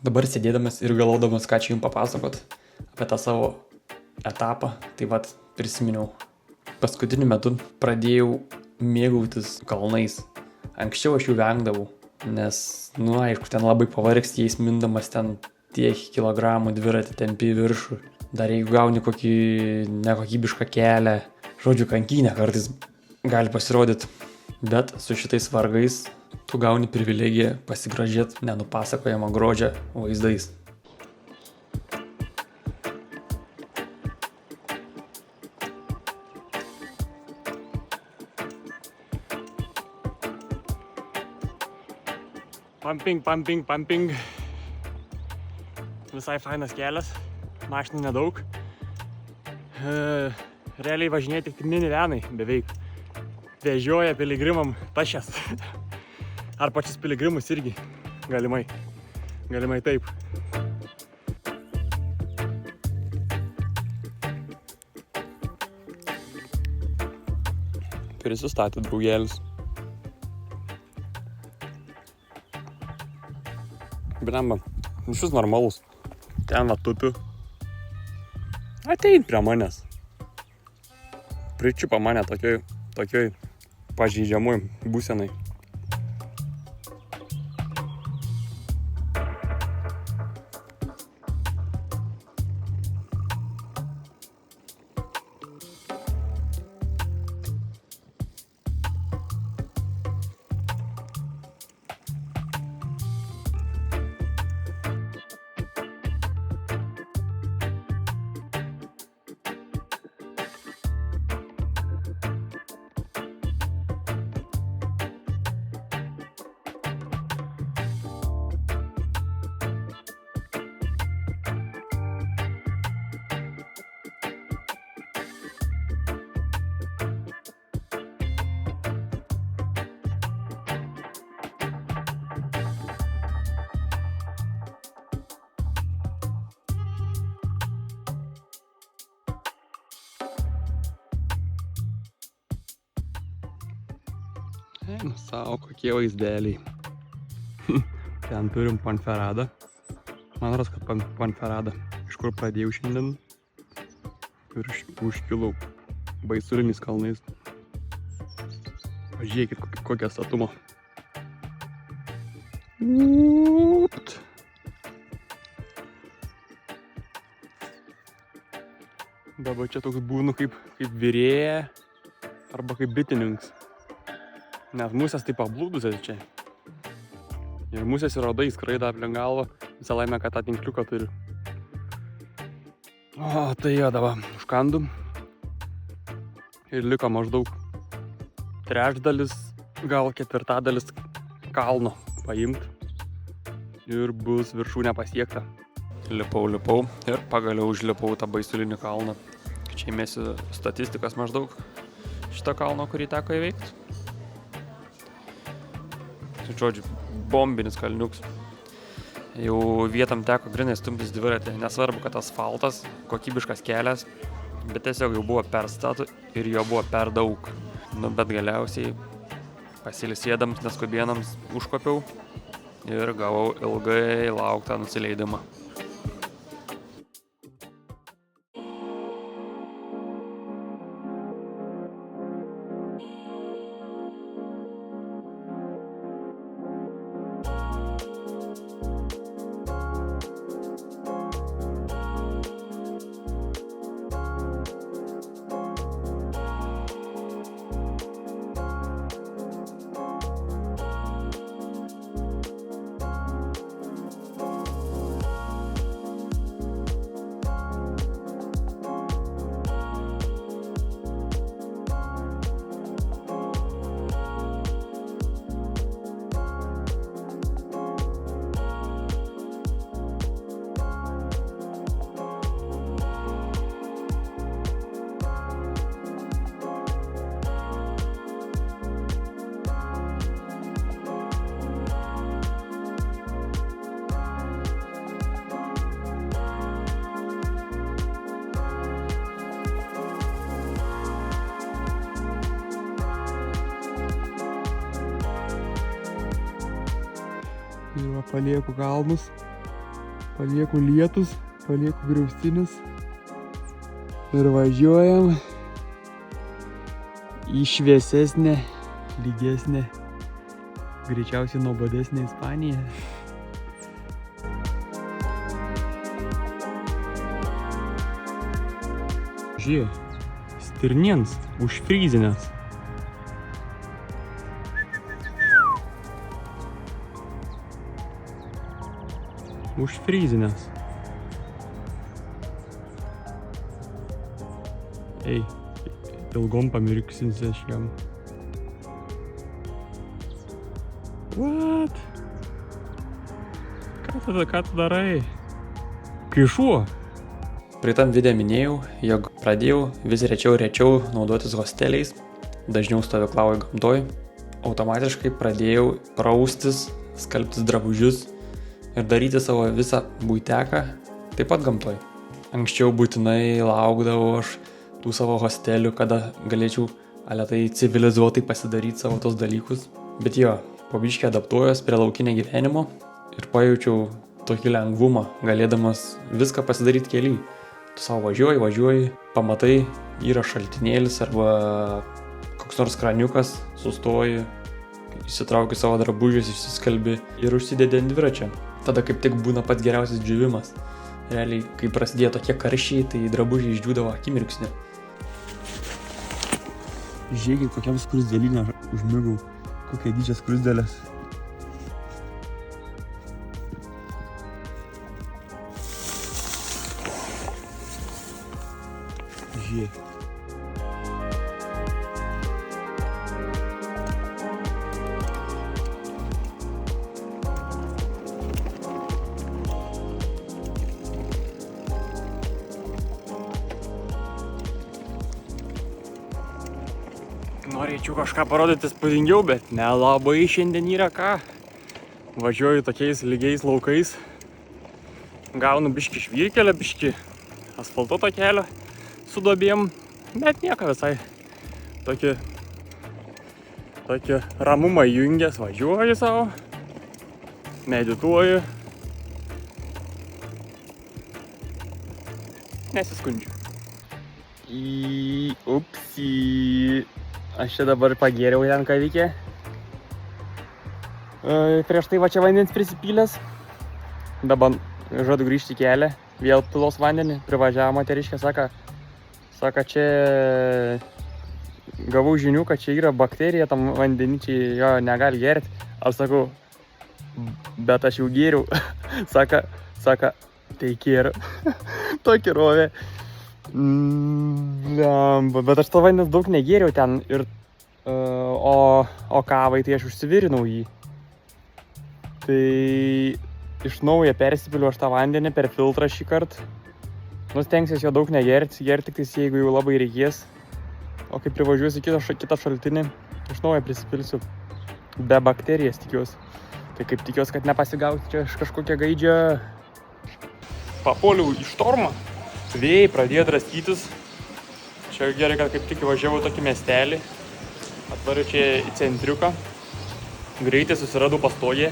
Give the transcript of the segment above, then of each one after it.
Dabar sėdėdamas ir galvodamas, ką čia jums papasakot apie tą savo etapą, tai vat prisiminiau. Paskutiniu metu pradėjau mėgautis kalnais. Anksčiau aš jų vengdavau, nes, aišku, ten labai pavargsti, jais mindamas ten tiek kilogramų dviratį tempi į viršų. Dar jeigu gauni kokį nekokybišką kelią, žodžiu, kankynę kartais gali pasirodyti. Bet su šitais vargais tu gauni privilegiją pasigrožėti nenupasakojamą grožio vaizdais. Pumping. Visai fainas kelias, mašinų nedaug. Realiai važinėja tik minivenai beveik. Vežioja piligrimam tašes. Ar pačius piligrimus irgi galimai taip. Prisistatė draugelis. Blemba, šis normalus. Ten va tupiu. Atein prie manęs. Pričiupa mane tokioj pažeidžiamoj būsenai. Savo kokie vaizdeliai. Ten turim Ponferadą. Man rodos, kad Ponferada. Iš kur pradėjau šiandien. Ir užkilau Baisuliniais kalnais. Pažiūrėkit, kokia statumo. Dabar čia toks būnu kaip virėja arba kaip bitininkas. Nes musės taip pablūdusios čia. Ir musės ir uodai skraido aplink galvą. Visą laimę, kad tą tinkliuką turiu. O, tai jo dabar užkandu. Ir liko maždaug trečdalis, gal ketvirtadalis kalno paimt. Ir bus viršūnė pasiekta. Lipau ir pagaliau užlipau tą Baisulinį kalną. Čia įmėsiu statistikas maždaug šito kalno, kurį teko įveikti. Žodžiu, bombinis kalniuks. Jau vietam teko grinai stumtis dviratį. Nesvarbu, kad asfaltas, kokybiškas kelias, bet tiesiog jau buvo per statu ir jo buvo per daug. Bet galiausiai pasilisėdams, neskubėnams užkopiau ir gavau ilgai lauktą nusileidimą. Ir palieku kalnus. palieku lietus, palieku griaustinius ir važiuojam į šviesesnę, lygesnę, greičiausiai nuobodesnę Ispaniją. Žiūrėk, stirniens užfryzinęs. Užfryzinęs. Ei, ilgom pamirksinsi aš jam. What? Ką tu darai? Kai šuo? Praeitam video minėjau, jog pradėjau vis rečiau naudotis hosteliais, dažniau stovyklauju gamtoj, automatiškai pradėjau praustis, skalbtis drabužius ir daryti savo visą buiteką taip pat gamtoj. Anksčiau būtinai laukdavau aš tų savo hostelių, kada galėčiau aletai civilizuotai pasidaryti savo tos dalykus, bet jo, po biškį adaptuojuos prie laukinio gyvenimo ir pajaučiau tokį lengvumą, galėdamas viską pasidaryti kely. Tu savo važiuoji, pamatai, yra šaltinėlis arba koks nors kraniukas, sustoji, įsitrauki savo drabužius, išsiskalbi ir užsidedi ant dviračio. Tada kaip tik būna pats geriausias džiūvimas. Realiai, kai prasidėjo tokie karščiai, tai drabužiai išdžiūdavo akimirksniu. Žiūrėkit, kokiam skruzdėlynę užmigau, kokia didžia skruzdėlės. Žiūrėk. Norėčiau kažką parodyti spūdingiau, bet nelabai šiandien yra ką. Važiuoju tokiais lygiais laukais. Gaunu biškį žvyrkelio, biškį asfaltuoto kelio su duobėm, bet nieko visai. Tokį ramumą įjungęs, važiuoju savo, medituoju. Nesiskundžiu. Upsi. Aš čia dabar pagėriau ten kavykę. Prieš tai va čia vandens prisipylęs. Dabar žadu grįžti į kelią. Vėl pilos vandenį. Privažiavo moteriškė, sako, čia gavau žinių, kad čia yra bakterija, tam vandenį čia jo negali gerti. Aš sakau, bet aš jau gėriau. Saka, tai kėriau. Tokį rovė. Bet aš to vandens daug negėriau ten ir o kavai tai aš užsivirinau jį. Tai iš naujo persipiliu aš tą vandenį per filtrą šį kartą. Stengsiuosi jo daug negerti, gerti tik jeigu jau labai reikės. O kai privažiuosiu kitą šaltinį, iš naujo prisipilsiu be bakterijas tikiuosi. Tai kaip tikiuosi, kad nepasigauti čia kažkokią gaidžią. Papuoliau į štormą. Vėjai pradėjo draskytis. Čia gerai, kad kaip tik važiavau tokį miestelį. Atvariu čia į centriuką. Greitai susiradau pastogę.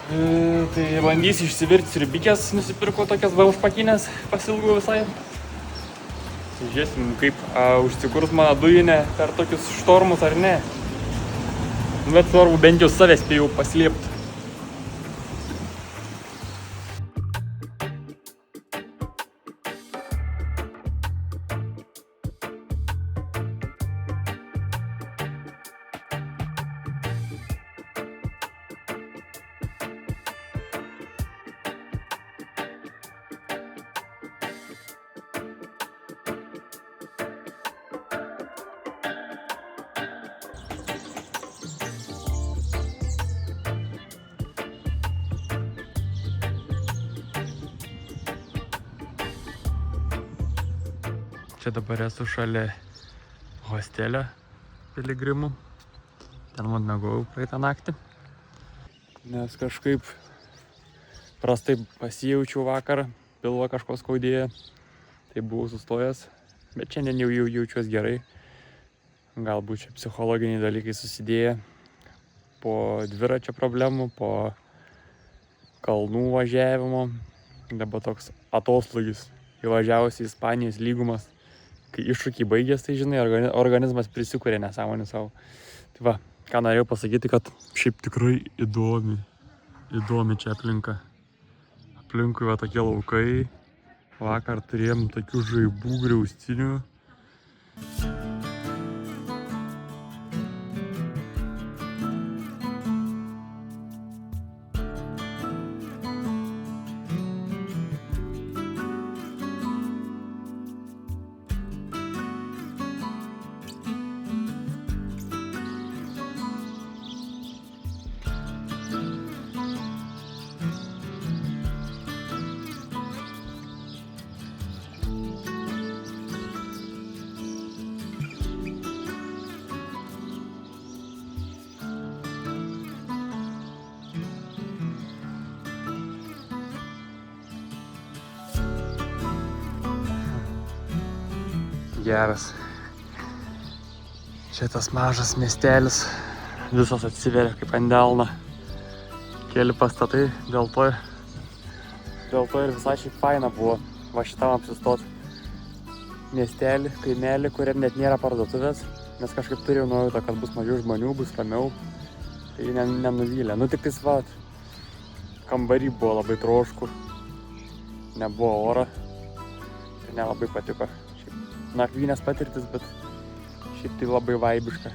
Tai bandysiu išsivirti sriubikės, nusipirkau tokias užpakinės, pasilgau visai. Žiūrėsim, kaip užsikurs mano dujinė per tokius štormus ar ne. Bet svarbu bent jau save spėjau paslėpti. Čia dabar esu šalia hostelio piligrimų. Ten man miegojau praeitą naktį. Nes kažkaip prastai pasijaučiau vakarą, pilvą kažko skaudėjo. Tai buvau sustojęs, bet šiandien jau jaučiuos gerai. Galbūt čia psichologiniai dalykai susidėjo po dviračio problemų, po kalnų važiavimo. Dabar toks atoslūgis. Įvažiavusi į Ispanijos lygumas. Kai iššūkiai baigės, tai žinai, organizmas prisikūrė nesąmonį savo. Tai va, ką norėjau pasakyti, kad šiaip tikrai įdomi čia aplinka. Aplinkui va tokie laukai. Vakar turėjom tokių žaibų griaustinių. Geras. Šitas mažas miestelis visas atsiveria kaip ant delno. Keli pastatai, dėl to ir visai šiaip faina buvo va šitam apsistot. Miestelį, kaimelį, kuriam net nėra parduotuvės, nes kažkaip turėjau nuojautą, kad bus mažiau žmonių, bus ramiau. Tai nenuvylė. Nu tik tais va, kambarį buvo labai trošku, nebuvo oro, tai nelabai patiko. Nakvynės patirtis, bet šiaip tai labai vaibiška.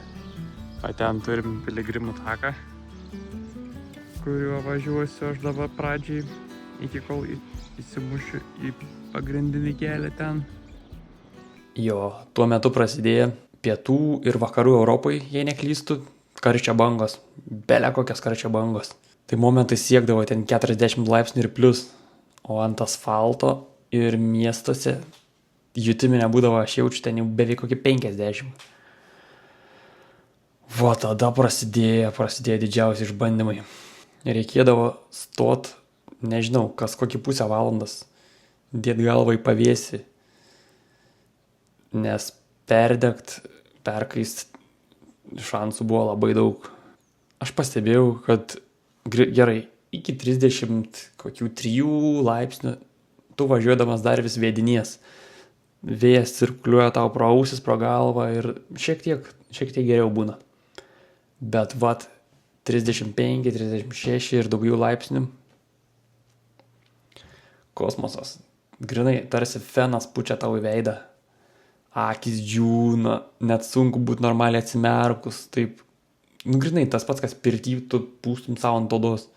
O ten turim piligrimų taką, kuriuo važiuosiu aš dabar pradžiai, iki kol įsimušiu į pagrindinį kelią ten. Jo, tuo metu prasidėjo pietų ir vakarų Europai, jei neklystu, karščio bangos. Bele kokios karščio bangos. Tai momentai siekdavo ten 40 laipsnių ir plius, o ant asfalto ir miestuose jutimi nebūdavo, aš jaučiu ten jau beveik kokį 50. Va, tada prasidėjo didžiausi išbandymai. Reikėdavo stot, nežinau, kas kokį pusę valandas, dėt galvą į pavėsį, nes perdegt, perkaist šansų buvo labai daug. Aš pastebėjau, kad gerai, iki 33 laipsnių tu važiuodamas dar vis vėdinies. Vėjas cirkuliuoja tau pro ausis, pro galvą ir šiek tiek geriau būna. Bet vat 35, 36 ir daugiau laipsnių. Kosmosas. Grinai, tarsi fenas pučia tau į veidą. Akis džiūna, net sunku būti normaliai atsimerkus. Taip, grinai, tas pats, kas pirty, tu pūstum savo ant odos.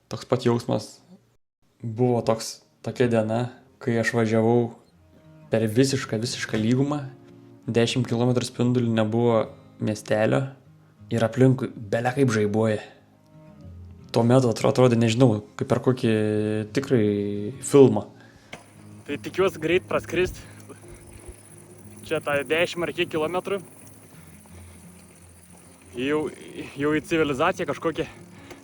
Toks pat jausmas. Buvo tokia diena, kai aš važiavau per visišką lygumą, 10 km spindulių nebuvo miestelio ir aplinkui bele kaip žaibuoja. Tuo metu atrodė, nežinau, kaip per kokį tikrai filmą. Tai tikiuosi greit praskrist. Čia tą 10 ar kiek kilometrų. Jau į civilizaciją kažkokią.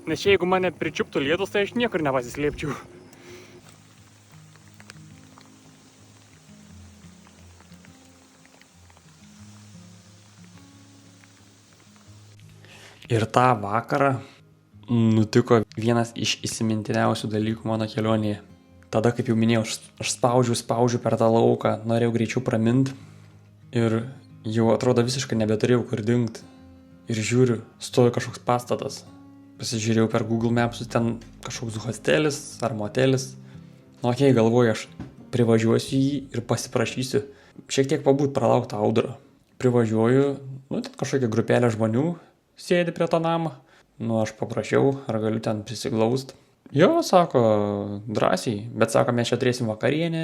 Nes čia jeigu mane pričiuptų lietus, tai aš niekur nepasislėpčiau. Ir tą vakarą nutiko vienas iš įsimintiniausių dalykų mano kelionėje. Tada, kaip jau minėjau, aš spaudžiu per tą lauką, norėjau greičiau pramint ir jau atrodo visiškai nebeturėjau kur dingt. Ir žiūriu, stovi kažkoks pastatas. Pasižiūrėjau per Google Maps, ten kažkoks hostelis ar motelis. Nu, okei, galvoju, aš privažiuosiu jį ir pasiprašysiu šiek tiek pabūt, pralaukti audrą. Privažiuoju, ten kažkokia grupelė žmonių sėdi prie to namą. Aš paprašiau, ar galiu ten prisiglaust. Jo, sako, drąsiai, bet sako, mes čia turėsim vakarienę,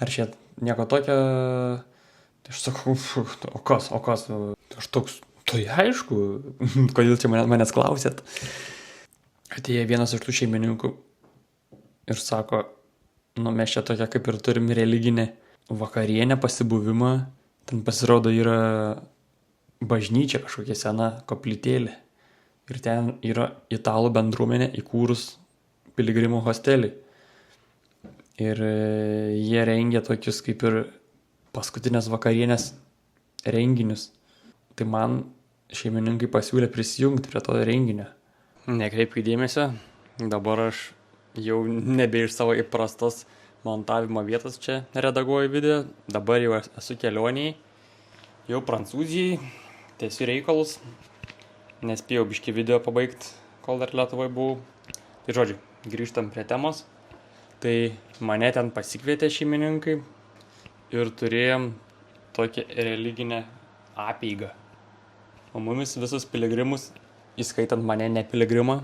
ar čia nieko tokio. Tai aš sakau, o kas? Aš toks, tai aišku, kodėl čia manęs klausėt. Atėjo vienas iš tų šeimininkų ir sako, mes čia tokia kaip ir turim religinę vakarienę, pasibuvimą. Ten pasirodo yra bažnyčia, kažkokia sena koplytėlė. Ir ten yra italų bendruomenė įkūrus piligrimų hostelį. Ir jie rengia tokius kaip ir paskutinės vakarienės renginius. Tai man šeimininkai pasiūlė prisijungti prie to renginio. Nekreipkite dėmesio, dabar aš jau nebe iš savo įprastos montavimo vietos čia redaguoju video. Dabar jau esu kelionėje, jau Prancūzijai, tiesiu reikalus. Nespėjau biškį video pabaigti, kol dar Lietuvoje buvau. Tai žodžiu, grįžtam prie temos. Tai mane ten pasikvietė šeimininkai ir turėjom tokią religinę apeigą. O mumis visus piligrimus, įskaitant mane ne piligrimą,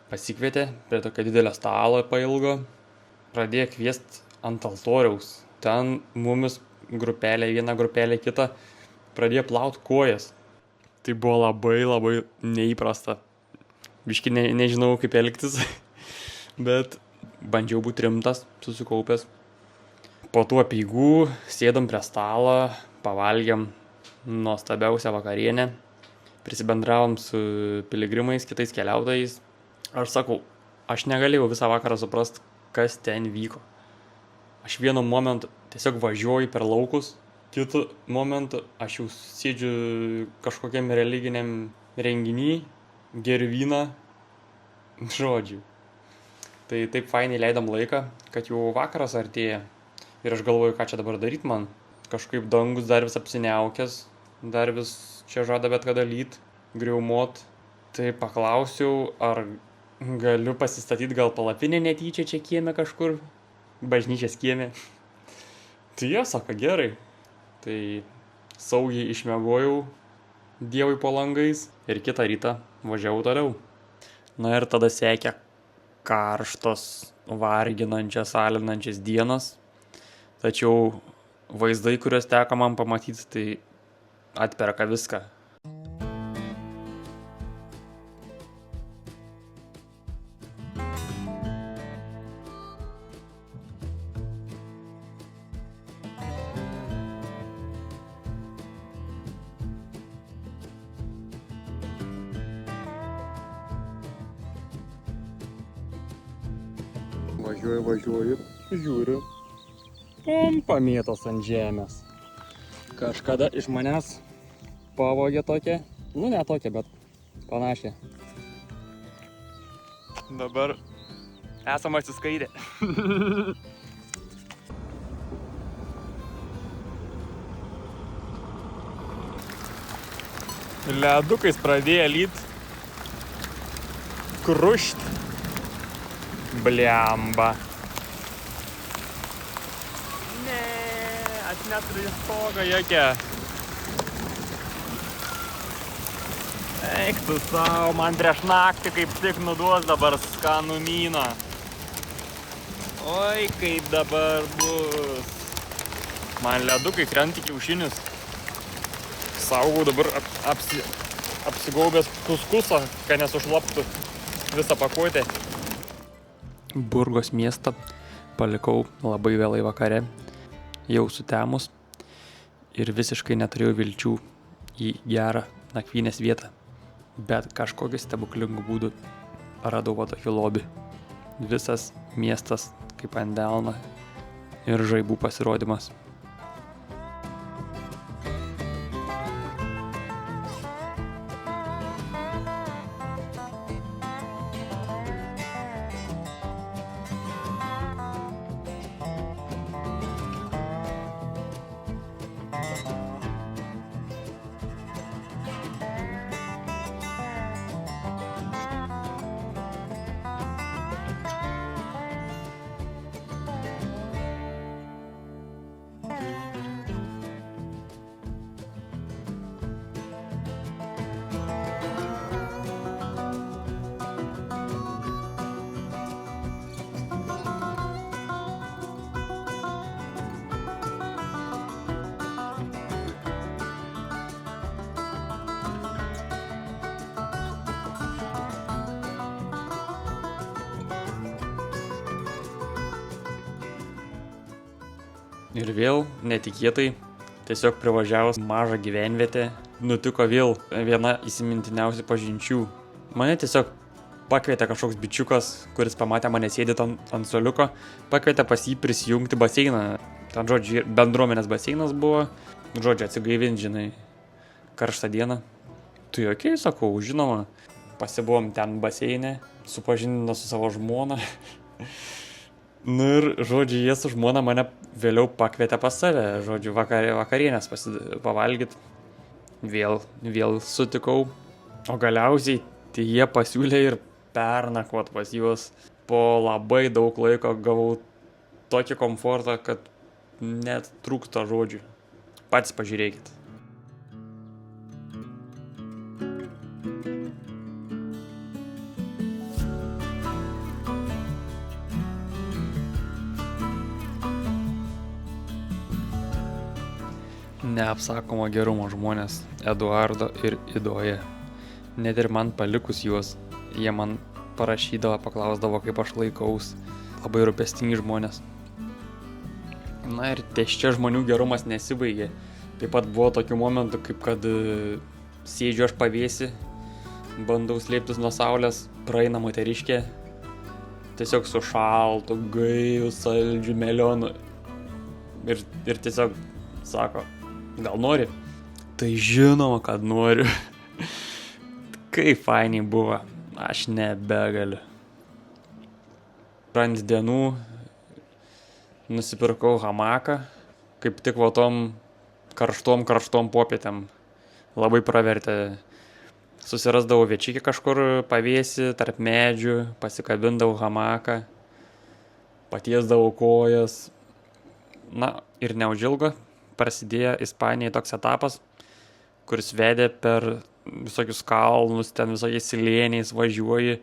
pasikvietė prie tokio didelio stalo pailgo. Pradėjo kviesti ant altoriaus. Ten mumis grupelė, viena grupelė kita, pradėjo plauti kojas. Tai buvo labai neįprasta. Biški nežinau kaip elgtis, bet bandžiau būti rimtas, susikaupęs. Po tų apeigų sėdom prie stalo, pavalgėm nuostabiausią vakarienę, prisibendravom su piligrimais, kitais keliautojais. Aš sakau, aš negalėjau visą vakarą suprast, kas ten vyko. Aš vienu momentu tiesiog važiuoju per laukus, kitu momentu aš jau sėdžiu kažkokiam religiniam renginy, geriu vyną, žodžiu. Tai taip fainai leidom laiką, kad jau vakaras artėja. Ir aš galvoju, ką čia dabar daryt man. Kažkaip dangus dar vis apsiniaukęs, dar vis čia žada bet kada lyt, griaumot. Tai paklausiau, ar galiu pasistatyti gal palapinę netyčia čia kieme kažkur, bažnyčios kieme. Tai jie sako, gerai. Tai saugiai išmiegojau Dievui po langais ir kitą rytą važiavau toliau. Na ir tada sekė karštos, varginančias, alinančias dienas. Tačiau vaizdai, kuriuos teko man pamatyti, tai atperka viską. Važiuoju, žiūriu. Pompa mėtos ant žemės. Kažkada iš manęs pavogė tokią, ne tokią, bet panašią. Dabar esam atsiskaitę. Ledukais pradėjo lyt. Krušt. Bliamba. Ne, aš neturiu stogą jokią. Eik tu savo, man prieš naktį kaip tik nuduos dabar skanumyną. Oi, kaip dabar bus. Man ledukai krenta kiaušinius. Saugau dabar apsigaubęs kuskusą, kad nesušlaptų visą pakuotę. Burgos miestą palikau labai vėlai vakare, jau sutemus ir visiškai neturėjau vilčių į gerą nakvynės vietą. Bet kažkokiu stebuklingu būdu radau tokį lobį. Visas miestas kaip ant delno ir žaibų pasirodymas. Ir vėl netikėtai, tiesiog privažiavus mažą gyvenvietę, nutiko vėl viena įsimintiniausių pažinčių. Mane tiesiog pakvietė kažkoks bičiukas, kuris pamatė mane sėdėt ant suoliuko, pakvietė pas jį prisijungti baseiną. Ten, žodžiu, bendruomenės baseinas buvo, žodžiu, atsigaivinti, žinai, karštą dieną. Tai okei, sakau, žinoma. pasibuvom ten baseine, supažindino su savo žmona. Nu ir, žodžiu, jie su žmona mane vėliau pakvietė pas save, žodžiu, vakarienės pavalgyt. Vėl sutikau. O galiausiai tai jie pasiūlė ir pernakvot pas juos. Po labai daug laiko gavau tokį komfortą, kad net trūksta žodžių. Patys pažiūrėkit. Neapsakoma gerumo žmonės Eduardo ir Idoje. Net ir man palikus juos, jie man parašydavo, paklausdavo, kaip aš laikaus. Labai rūpestingi žmonės. Na ir ties čia žmonių gerumas nesibaigė. Taip pat buvo tokių momentų, kaip kad sėdžiu aš pavėsi, bandau slėptis nuo saulės, praeina moteriškė, tiesiog su šaltu, gaiviu, saldžiu melionu. Ir tiesiog sako, gal nori? Tai žinoma, kad noriu. Kaip fainiai buvo, aš nebegaliu. Ant dienų nusipirkau hamaką, kaip tik va tom karštom popietėm. Labai pravertė. Susirasdavau viečikį kažkur pavėsi, tarp medžių, pasikabindavau hamaką, patiesdavau kojas. Na ir neužilgo prasidėjo Ispanijai toks etapas, kuris vedė per visokius kalnus, ten visokiais slėniais važiuoji.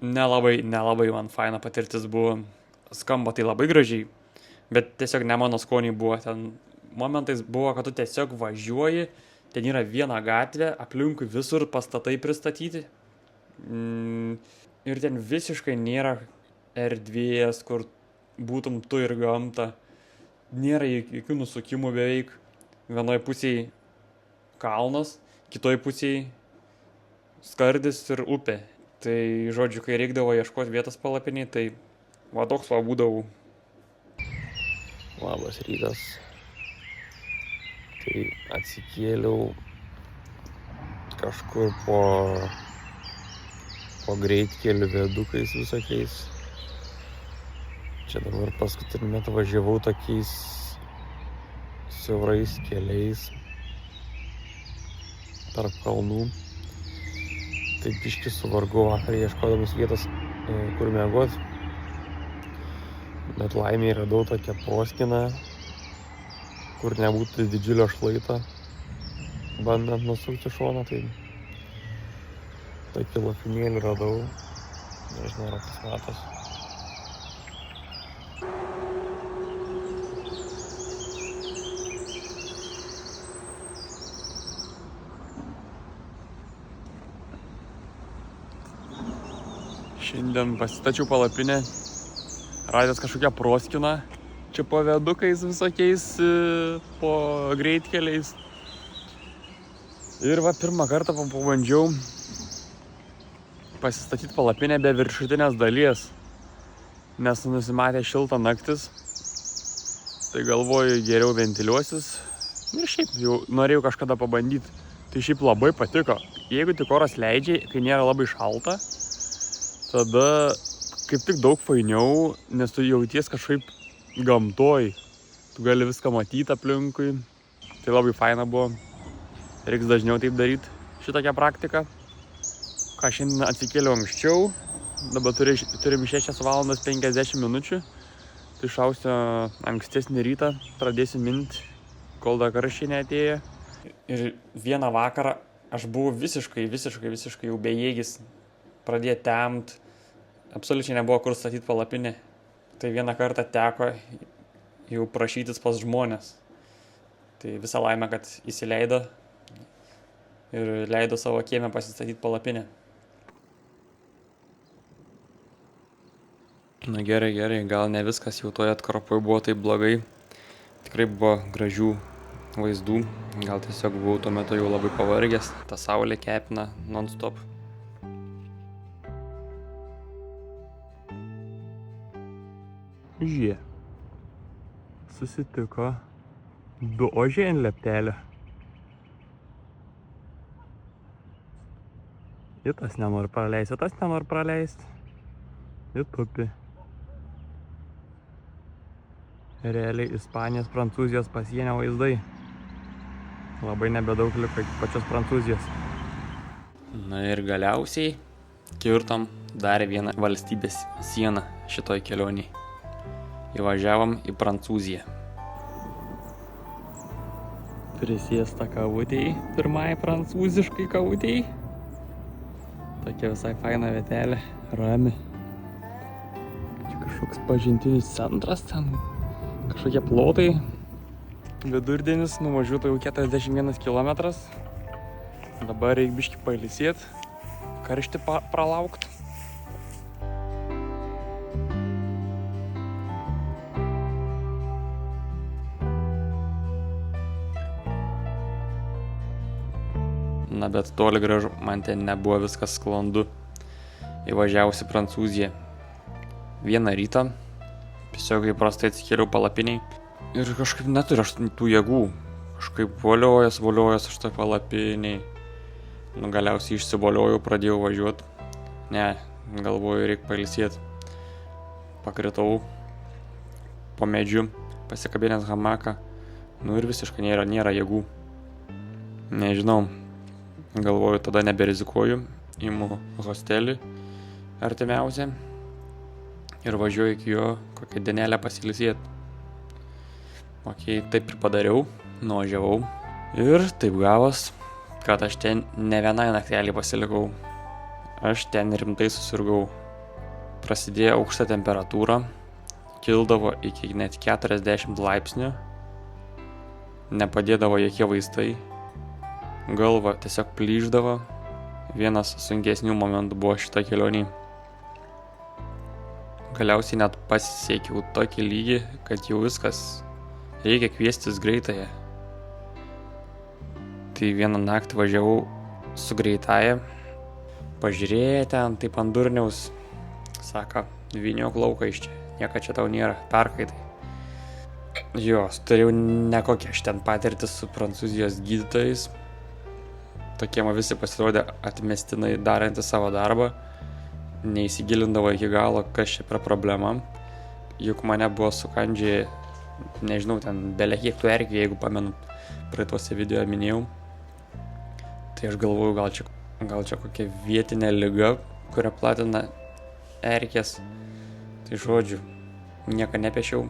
Nelabai man faina patirtis buvo. Skamba tai labai gražiai, bet tiesiog ne mano skoniai buvo. Ten momentais buvo, kad tu tiesiog važiuoji, ten yra viena gatvė, aplinkui visur pastatai pristatyti. Ir ten visiškai nėra erdvės, kur būtum tu ir gamta. Nėra jokių nusukimų beveik. Vienoje pusėje kalnas, kitoje pusėje skardis ir upė. Tai, žodžiu, kai reikdavo ieškoti vietos palapiniai, tai va toks va būdavau. Labas rytas. Tai atsikėliau kažkur po greitkelių viadukais visokiais. Čia dabar paskutinį metą važiavau tokiais siaurais keliais tarp kalnų. Taip biškį suvargau vakar ieškodamas vietos, kur miegot. Bet laimei radau tokią proskyną, kur nebūtų didžiulio šlaito, bandant nusukti šoną. Tai tokį lopinėlį radau, nežinau, ar kas matos. Šiandien pasistačiau palapinę, radęs kažkokią proskyną, čia po viadukais visokiais, po greitkeliais. Ir va pirmą kartą pabandžiau pasistatyti palapinę be viršutinės dalies, nes nusimatė šilta naktis, tai galvoju geriau ventiliuosis. Ir šiaip jau norėjau kažkada pabandyti, tai šiaip labai patiko. Jeigu tik oras leidžia, kai nėra labai šalta, tada kaip tik daug fainiau, nes tu jauties kažkaip gamtoj. Tu gali viską matyti aplinkui. Tai labai faina buvo. Reiks dažniau taip daryti šitokią praktiką. Ką šiandien atsikėliau anksčiau. Dabar turim 6 valandas 50 minučių. Tai šausiu ankstesnį rytą. Pradėsiu minti, kol dar karščiai neatėjo. Ir vieną vakarą aš buvau visiškai jau bejėgis. Pradėjo temt, absoliučiai nebuvo kur statyti palapinę. Tai vieną kartą teko jau prašytis pas žmonės. Tai visa laimė, kad įsileido ir leido savo kieme pasistatyti palapinę. Na gerai, gal ne viskas jau toje atkarpoje buvo taip blogai. Tikrai buvo gražių vaizdų, gal tiesiog buvau tuo metu jau labai pavargęs, ta saulė kepina non-stop. Žie. Susitiko 2 ožiai ant leptelio. Ir tas nenori praleisti, tas nenori praleisti. Ir tupi. Realiai Ispanijos, Prancūzijos pasienio vaizdai. Labai nebedaug liko iki pačios Prancūzijos. Na ir galiausiai kirtom dar vieną valstybės sieną šitoj kelionėj. Įvažiavom į Prancūziją. Prisėsta kavutėj, pirmai prancūziškai kavutėj. Tokia visai faina vietelė, rami. Čia kažkoks pažintinis centras ten, kažkokie plotai. Vidurdienis, nuvažiuota jau 41 km. Dabar reik biškį pailsėt, karštį pralaukt. Na bet toli gražu, man ten nebuvo viskas sklandu. Įvažiavusi Prancūziją. Vieną rytą, tiesiog įprastai atsikėliau palapiniai ir kažkaip neturiu aš tų jėgų. Kažkaip voliojas aš toj palapiniai. Nu galiausiai išsivoliojau, pradėjau važiuoti. Ne, galvoju, reikia pailsėti. Pakritau po medžiu, pasikabinęs hamaką. Nu ir visiškai nėra jėgų. Nežinau. Galvoju, tada neberizikuoju, imu hostelį artimiausią ir važiuoju iki jo kokią dienelę pasiilsėti. Taip ir padariau, nuvažiavau ir taip gavos, kad aš ten ne vienai naktelį pasilikau. Aš ten rimtai susirgau. Prasidėjo aukšta temperatūra, kildavo iki net 40 laipsnių, nepadėdavo jokie vaistai. Galva tiesiog plyšdavo. Vienas sunkesnių momentų buvo šita kelionė. Galiausiai net pasisiekiau tokį lygį, kad jau viskas, reikia kviestis greitąją. Tai vieną naktį važiavau su greitąja, pažiūrėję ten, taip ant durniaus, sako, vyniok lauką iš čia, nieko čia tau nėra, perkaitai. Turėjau nekokią aš ten patirtį su prancūzijos gydytojais. Tokie man visi pasirodė atmestinai darantys savo darbą, neįsigilindavo iki galo, kas čia per problema. Juk mane buvo sukandžiai, nežinau, ten belekiek tų erkių, jeigu pamenu, praeituose video minėjau. Tai aš galvoju, gal čia kokia vietinė liga, kurią platina erkės. Tai žodžiu, nieko nepiešiau.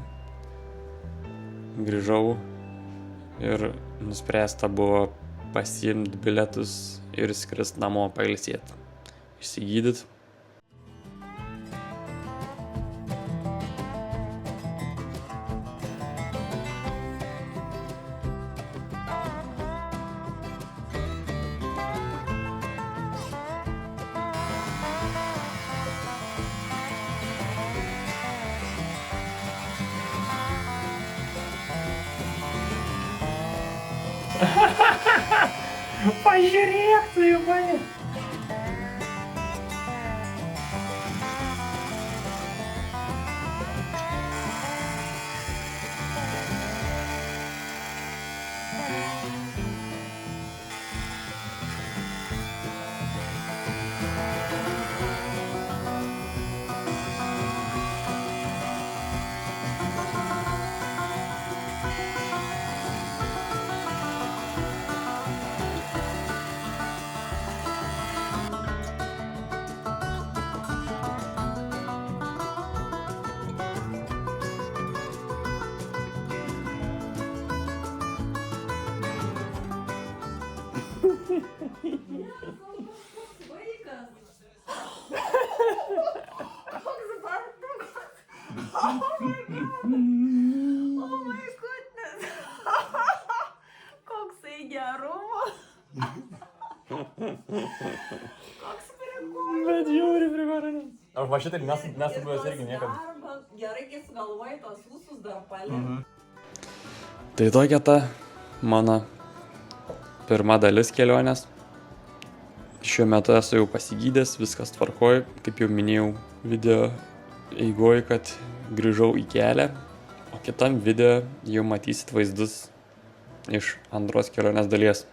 Grįžau ir nuspręsta buvo pasiimti bilietus ir skrist namo pailsėti, išsigydyt. Pažiūrėk tu į mane. Koksai gerumas. Koks prikolas. Bet žiūri prikolas. Aš va šitaip nesubuvęs irgi niekada. Gerai, kai sugalvojai tos ūsus dar palikti. Tai tokia ta mano pirma dalis kelionės. Šiuo metu esu jau pasigydęs, viskas tvarkoj, kaip jau minėjau video eigoj, kad grįžau į kelią, o kitam video jau matysit vaizdus iš antros kelionės dalies.